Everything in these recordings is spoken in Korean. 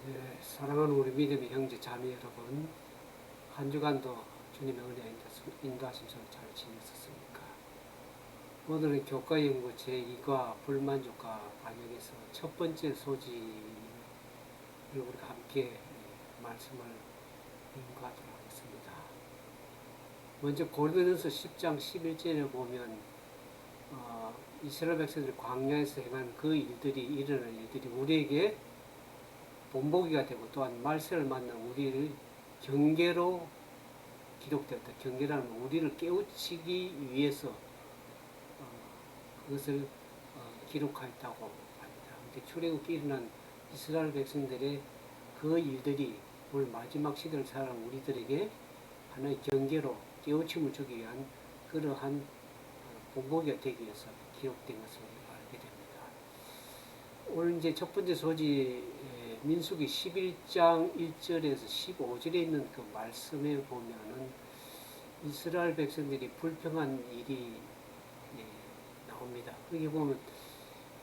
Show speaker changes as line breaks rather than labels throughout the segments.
네, 사랑하는 우리 믿음의 형제 자매 여러분, 한 주간도 주님의 은혜 인도하심 속에 잘 지냈었습니까? 오늘은 교과연구 제2과 불만족과 반영에서 첫 번째 소지를 우리가 함께 말씀을 연구하도록 하겠습니다. 먼저 고린도전서 10장 11절에 보면 이스라엘 백성들이 광야에서 행한 그 일들이 일어난 일들이 우리에게 본보기가 되고 또한 말세를 만난 우리를 경계로 기록되었다. 경계라는 건 우리를 깨우치기 위해서 그것을 기록하였다고 합니다. 근데 출애굽기 일어난 이스라엘 백성들의 그 일들이 오늘 마지막 시대를 살아가는 우리들에게 하나의 경계로 깨우침을 주기 위한 그러한 본보기가 되기 위해서 기록된 것을 알게 됩니다. 오늘 이제 첫 번째 소지 민수기 11장 1절에서 15절에 있는 그 말씀에 보면은 이스라엘 백성들이 불평한 일이 나옵니다. 거기 보면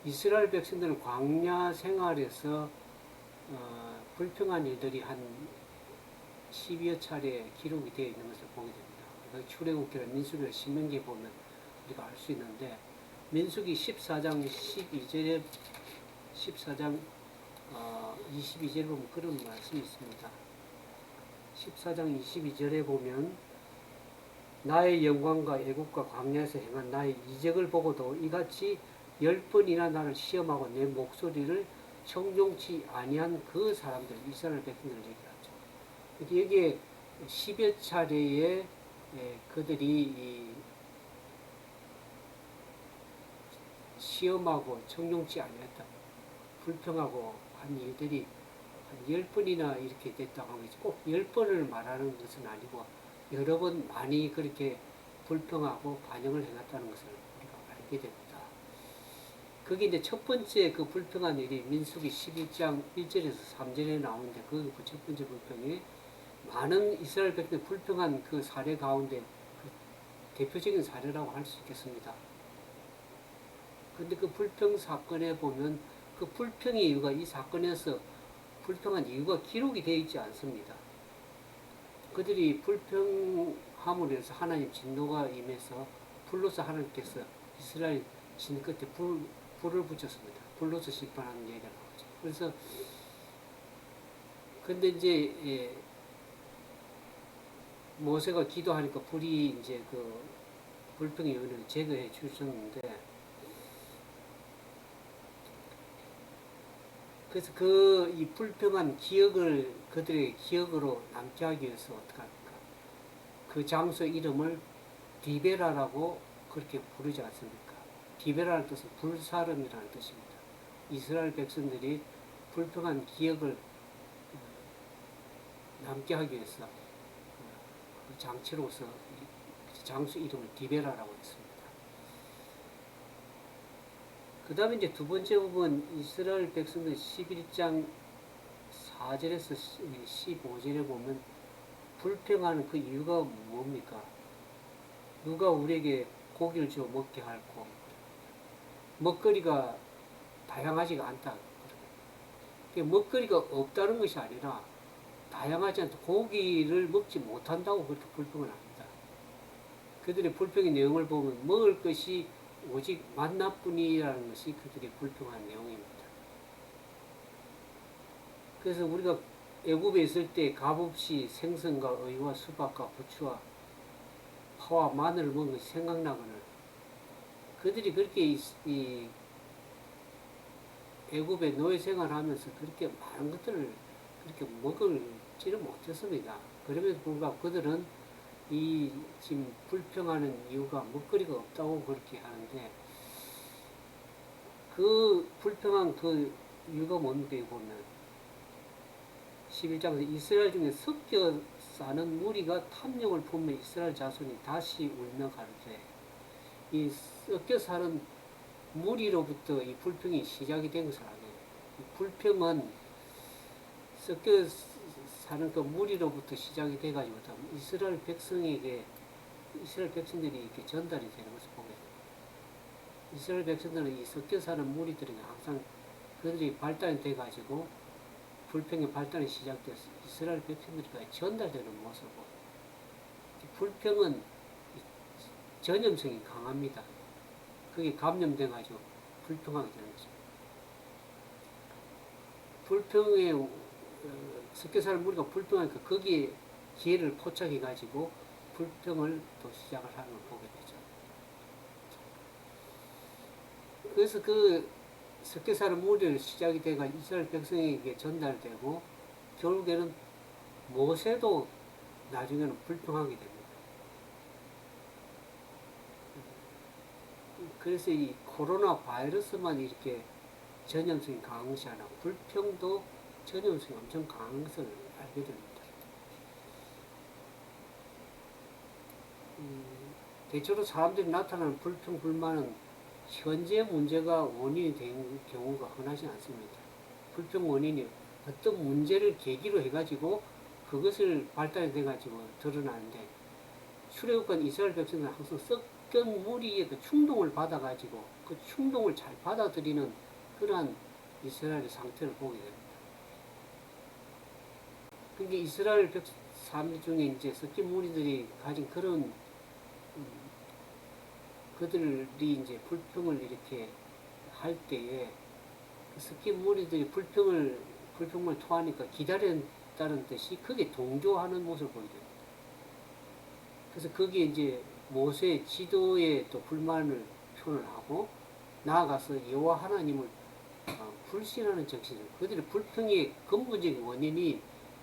이스라엘 백성들은 광야 생활에서 불평한 일들이 한 10여 차례 기록이 되어 있는 것을 보게 됩니다. 출애굽기나 민수기나 신명기에 보면 우리가 알 수 있는데 민수기 14장 12절에 14장 22절에 보면 그런 말씀이 있습니다. 14장 22절에 보면 나의 영광과 애국과 광야에서 행한 나의 이적을 보고도 이같이 10번이나 나를 시험하고 내 목소리를 청종치 아니한 그 사람들, 이스라엘 백성들을 얘기하죠. 여기에 10여 차례에 그들이 시험하고 청종치 아니했다, 불평하고 한 일들이 한 10번이나 이렇게 됐다고 하는 거죠. 꼭 10번을 말하는 것은 아니고 여러 번 많이 그렇게 불평하고 반영을 해놨다는 것을 우리가 알게 됩니다. 그게 이제 첫 번째 그 불평한 일이 민수기 12장 1절에서 3절에 나오는데 그 첫 번째 불평이 많은 이스라엘 백성이 불평한 그 사례 가운데 그 대표적인 사례라고 할 수 있겠습니다. 그런데 그 불평 사건에 보면 그 불평의 이유가 이 사건에서 불평한 이유가 기록이 되어 있지 않습니다. 그들이 불평함으로 해서 하나님 진노가 임해서 불로서 하나님께서 이스라엘 진 끝에 불을 붙였습니다. 불로서 심판하는 얘기가 나오죠. 그래서 근데 이제 모세가 기도하니까 불이 이제 그 불평의 요인을 제거해 주셨는데, 그래서 그 이 불평한 기억을 그들의 기억으로 남게 하기 위해서 어떻게 합니까? 그 장소 이름을 디베라라고 그렇게 부르지 않습니까? 디베라는 뜻은 불사름이라는 뜻입니다. 이스라엘 백성들이 불평한 기억을 남게 하기 위해서 그 장치로서 장소 이름을 디베라라고 했습니다. 그 다음에 이제 두 번째 부분 이스라엘 백성들 11장 4절에서 15절에 보면 불평하는 그 이유가 뭡니까? 누가 우리에게 고기를 주어 먹게 할고 먹거리가 다양하지가 않다. 먹거리가 없다는 것이 아니라 다양하지 않다. 고기를 먹지 못한다고 그렇게 불평을 합니다. 그들의 불평의 내용을 보면 먹을 것이 오직 만나뿐이라는 것이 그들의 불평한 내용입니다. 그래서 우리가 애굽에 있을 때 값없이 생선과 의와 수박과 부추와 파와 마늘을 먹은 것이 생각나거늘 그들이 그렇게 이 애굽에 노예 생활하면서 그렇게 많은 것들을 그렇게 먹을지는 못했습니다. 그럼에도 불구하고 그들은 이 지금 불평하는 이유가 먹거리가 없다고 그렇게 하는데 그 불평한 그 이유가 뭡니까? 보면 11장에서 이스라엘 중에 섞여 사는 무리가 탐욕을 품며 이스라엘 자손이 다시 울며 가르되, 이 섞여 사는 무리로부터 이 불평이 시작이 된 것을 아니에요. 이 불평은 섞여 사는 그 무리로부터 시작이 돼가지고 이스라엘 백성에게 이스라엘 백성들이 이렇게 전달이 되는 것을 보게 됩니다. 이스라엘 백성들은 이 섞여 사는 무리들이 항상 그들이 발달이 돼가지고 불평의 발달이 시작돼서 이스라엘 백성들까지 전달되는 모습으로 불평은 전염성이 강합니다. 그게 감염돼가지고 불평하게 되는 거죠. 불평에 섞여 사는 무리가 불평하니까 거기에 기회를 포착해가지고 불평을 또 시작을 하는 걸 보게 되죠. 그래서 그 섞여 사는 무리를 시작이 돼가 이스라엘 백성에게 전달되고 결국에는 모세도 나중에는 불평하게 됩니다. 그래서 이 코로나 바이러스만 이렇게 전염성이 강한 것이 아니라 불평도 전염성이 엄청 강한 것을 알게 됩니다. 대체로 사람들이 나타나는 불평, 불만은 현재 문제가 원인이 된 경우가 흔하지 않습니다. 불평 원인이 어떤 문제를 계기로 해가지고 그것을 발달이 돼가지고 드러나는데 출애굽한 이스라엘 백성들은 항상 섞인 무리의 그 충동을 받아가지고 그 충동을 잘 받아들이는 그러한 이스라엘의 상태를 보게 됩니다. 그러니까 이스라엘 사람들 중에 이제 섞인 무리들이 가진 그런 그들이 이제 불평을 이렇게 할 때에 섞인 무리들이 불평을 토하니까 기다렸다는 뜻이 그게 동조하는 모습을 보게 됩니다. 그래서 거기에 이제 모세의 지도에 또 불만을 표현을 하고 나아가서 여호와 하나님을 불신하는 정신을 그들의 불평의 근본적인 원인이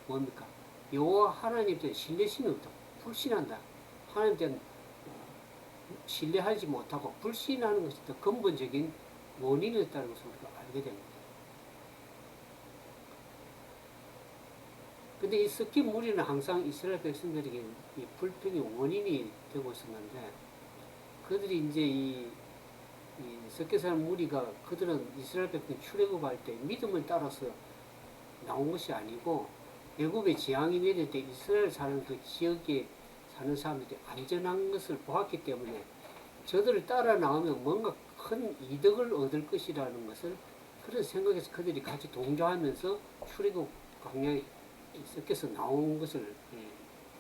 뭡니까? 여호와 하나님에 대한 신뢰심이 없다. 불신한다. 하나님에 대한 신뢰하지 못하고 불신하는 것이 더 근본적인 원인이었다는 것을 우리가 알게 됩니다. 근데 이 섞인 무리는 항상 이스라엘 백성들에게 이 불평의 원인이 되고 있었는데 그들이 이제 이 섞여 사는 무리가 그들은 이스라엘 백성 출애굽할 때 믿음을 따라서 나온 것이 아니고 애굽의 재앙이 내릴 때 이스라엘 사는 그 지역에 사는 사람들이 안전한 것을 보았기 때문에 저들을 따라 나오면 뭔가 큰 이득을 얻을 것이라는 것을 그런 생각에서 그들이 같이 동조하면서 출애굽 광야에 섞여서 나온 것을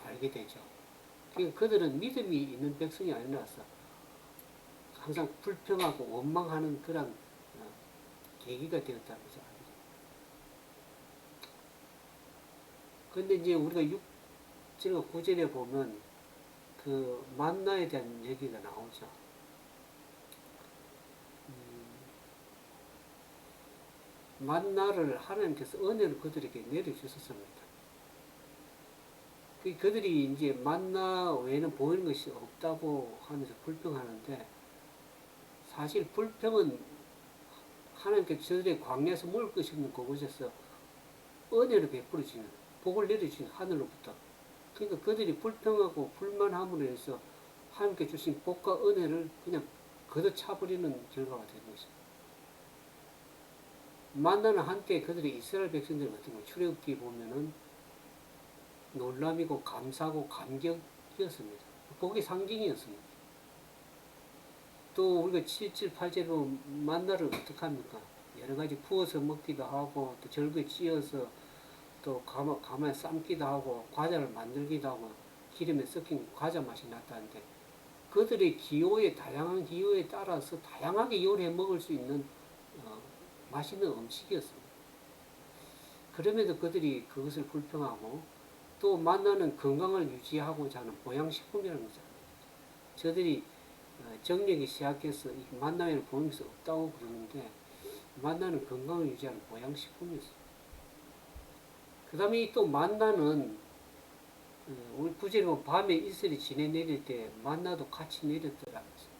알게 되죠. 그러니까 그들은 믿음이 있는 백성이 아니라서 항상 불평하고 원망하는 그런 계기가 되었다는 것을 알게 됩니다. 그런데 이제 우리가 6절과 9절에 보면 그 만나에 대한 얘기가 나오죠. 만나를 하나님께서 은혜를 그들에게 내려주셨습니다. 그들이 이제 만나 외에는 보이는 것이 없다고 하면서 불평하는데 사실 불평은 하나님께서 저들의 광야에서 먹을 것이 없는 그곳에서 은혜를 베풀어 주는 복을 내려주신 하늘로부터 그러니까 그들이 불평하고 불만함으로 해서 하나님께 주신 복과 은혜를 그냥 걷어차버리는 결과가 되는 것입니다. 만나는 한때 그들이 이스라엘 백성들 같은 거 출애굽기 보면은 놀람이고 감사하고 감격이었습니다. 복의 상징이었습니다. 또 우리가 7절 8절로 만나를 어떻게 합니까? 여러 가지 구워서 먹기도 하고 또 절구에 찧어서 또 가마에 삶기도 하고 과자를 만들기도 하고 기름에 섞인 과자 맛이 났다는데 그들의 다양한 기호에 따라서 다양하게 요리해 먹을 수 있는 맛있는 음식이었습니다. 그럼에도 그들이 그것을 불평하고 또 만나는 건강을 유지하고자 하는 보양식품이라는 거죠. 저들이 정력이 시작해서 만나면 보는 것이 없다고 그러는데 만나는 건강을 유지하는 보양식품이었습니다. 그 다음에 또 만나는 우리 구절에 보면 밤에 이슬이 지내 내릴 때 만나도 같이 내렸더라는 것입니다.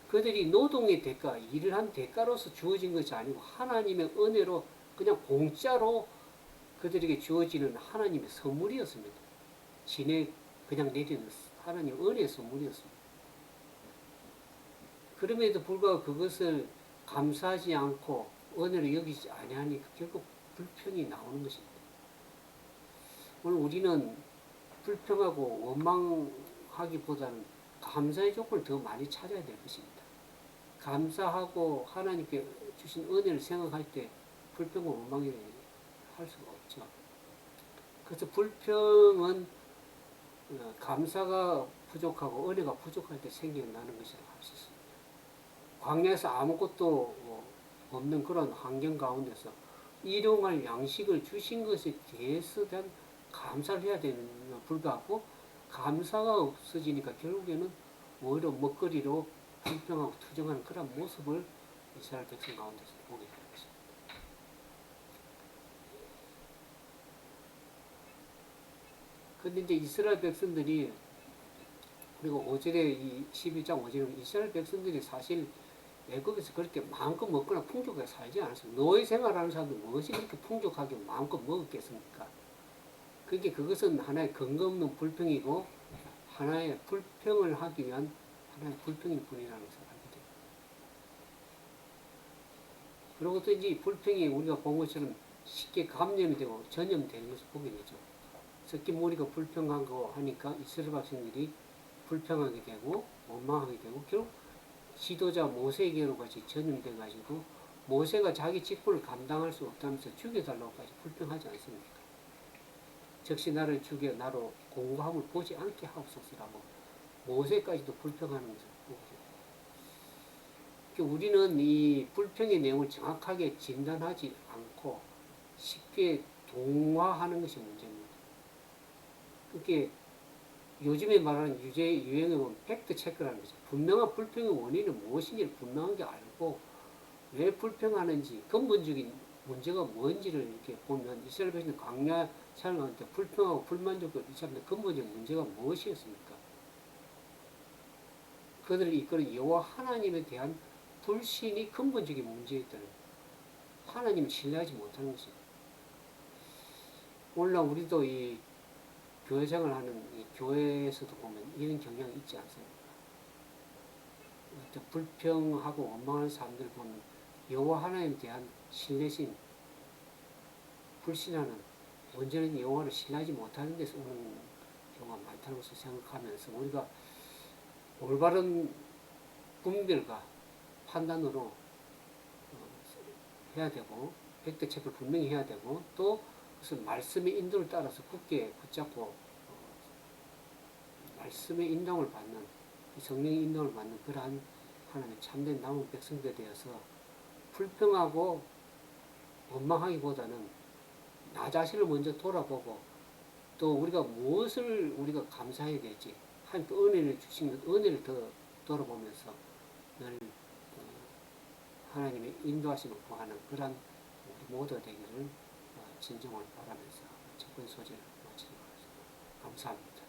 그들이 노동의 대가, 일을 한 대가로서 주어진 것이 아니고 하나님의 은혜로 그냥 공짜로 그들에게 주어지는 하나님의 선물이었습니다. 지내 그냥 내리는 하나님의 은혜의 선물이었습니다. 그럼에도 불구하고 그것을 감사하지 않고 은혜를 여기지 아니하니까 결국 불평이 나오는 것입니다. 오늘 우리는 불평하고 원망하기보다는 감사의 조건을 더 많이 찾아야 될 것입니다. 감사하고 하나님께 주신 은혜를 생각할 때 불평과 원망이 할 수가 없죠. 그래서 불평은 감사가 부족하고 은혜가 부족할 때 생겨나는 것이라고 할 수 있습니다. 광야에서 아무것도 없는 그런 환경 가운데서 일용할 양식을 주신 것에 대해서 대한 감사를 해야 되는 불구하고 감사가 없어지니까 결국에는 오히려 먹거리로 불평하고 투정하는 그런 모습을 이스라엘 백성 가운데서 보게 되는 것입니다. 근데 이제 이스라엘 백성들이 그리고 5절에 이 11장 5절에 이스라엘 백성들이 사실 애국에서 그렇게 마음껏 먹거나 풍족하게 살지 않았어요. 노예 생활하는 사람들 무엇이 그렇게 풍족하게 마음껏 먹었겠습니까? 그것은 하나의 근거 없는 불평이고 하나의 불평을 하기 위한 하나의 불평일 뿐이라는 것을 알게 됩니다. 그리고 또 이제 불평이 우리가 본 것처럼 쉽게 감염이 되고 전염되는 것을 보게 되죠. 특히 우리가 불평한 거 하니까 이스라엘 백성들이 불평하게 되고 원망하게 되고 결국 지도자 모세에게로 같이 전염돼 가지고 모세가 자기 직분을 감당할 수 없다면서 죽여달라고까지 불평하지 않습니까? 즉시 나를 죽여 나로 공고함을 보지 않게 하옵소서라고 모세까지도 불평하는 것을 보게 됩니다. 우리는 이 불평의 내용을 정확하게 진단하지 않고 쉽게 동화하는 것이 문제입니다. 그게 요즘에 말하는 유행에 보면 팩트 체크라는 거죠. 분명한 불평의 원인은 무엇인지를 분명하게 알고 왜 불평하는지 근본적인 문제가 뭔지를 이렇게 보면 이스라엘 백성들 광야 생활할 때 불평하고 불만족을 일삼는 근본적인 문제가 무엇이었습니까? 그들을 이끄는 여호와 하나님에 대한 불신이 근본적인 문제였다는 거예요. 하나님을 신뢰하지 못하는 것입니다. 오늘날 우리도 이 교회 생활하는 이 교회에서도 보면 이런 경향이 있지 않습니까? 불평하고 원망하는 사람들 보면 여호와 하나님에 대한 신뢰심, 불신하는 온전히 여호와를 신뢰하지 못하는 데서 오는 경우가 많다는 것을 생각하면서 우리가 올바른 분별과 판단으로 해야 되고 팩트 체크를 분명히 해야 되고 또 그것을 말씀의 인도를 따라서 굳게 붙잡고 말씀의 인도를 받는 성령의 인도를 받는 그러한 하나님의 참된 남은 백성들에 대해서 불평하고 원망하기보다는 나 자신을 먼저 돌아보고 또 우리가 무엇을 우리가 감사해야 될지 하나님께 은혜를 주신 것 은혜를 더 돌아보면서 늘 하나님의 인도하심을 구하는 그런 우리 모두 되기를 진정을 바라면서 첫 번째 소재를 마치도록 하겠습니다. 감사합니다.